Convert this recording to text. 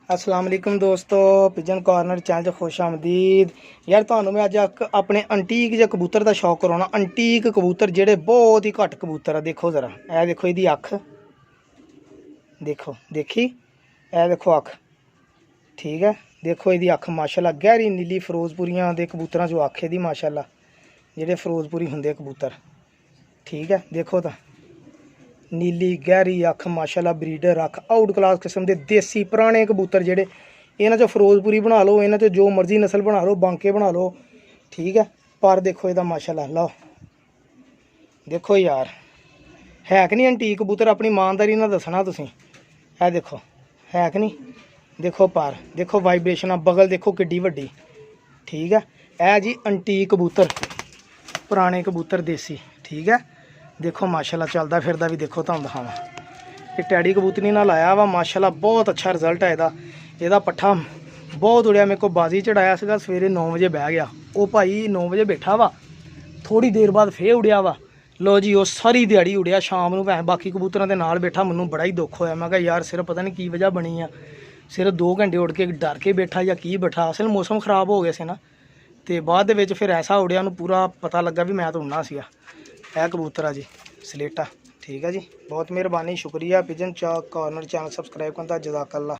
अस्सलाम वालेकुम दोस्तों, पिजन कॉर्नर चैनल च खुश आमदीद। यार तुहानू मैं अज अपने अंटीक जे कबूतर का शौक कराना। अंटीक कबूतर जेडे बहुत ही घट कबूतर आ। देखो जरा, ए देखो इहदी अख, देखो देखी, ए देखो अख, ठीक है। देखो इहदी अख माशाल्लाह गहरी नीली फिरोजपुरियां दे कबूतरां चो अख इहदी माशाल्लाह, जेडे फिरोजपुरी हुंदे कबूतर, ठीक है। देखो तो नीली गहरी अख माशाल्लाह, ब्रीडर अख, आउट क्लास किस्म के देसी पुराने कबूतर जेडे, इन्हां चो फिरोजपुरी बना लो, इन्हां चो जो मर्जी नस्ल बना लो, बांके बना लो, ठीक है। पर देखो इहदा माशाल्लाह, लो देखो यार, है कि नहीं अंटीक कबूतर। अपनी ईमानदारी नाल दसना तुसीं, ए देखो है कि नहीं। देखो पर देखो वाइब्रेशन, बगल देखो किड्डी वड्डी, ठीक है। ए जी अंटीक कबूतर, पुराने कबूतर देसी, ठीक है। देखो माशाल्लाह चलदा फिरदा भी देखो, तुहानूं दिखावां। ये टैडी कबूतरी नाल आया वा माशाल्लाह, बहुत अच्छा रिजल्ट है इहदा। इहदा पट्ठा बहुत उड़िया, मेरे को बाजी चढ़ाया सीगा, सवेरे 9 बजे बह गया वो भाई, 9 बजे बैठा वा, थोड़ी देर बाद फिर उड़िया वा। लो जी, वो सारी दिहाड़ी उड़िया, शाम नूं भैं बाकी कबूतरों के नाल बैठा। मैनूं बड़ा ही दुख होया, मैं कहा यार सिर्फ पता नहीं की वजह बनी आ, सिर्फ 2 घंटे उड़ के डर के बैठा या की बैठा। असल मौसम खराब हो गया से ना, तो बाद दे फिर ऐसा उड़िया, उन्होंने पूरा पता लगा भी मैं तो उड़ना सीगा। है कबूतर आ जी सलेटा, ठीक है जी। बहुत मेहरबानी, शुक्रिया। पिजन कॉर्नर चैनल सबसक्राइब करता, जज़ाकल्लाह।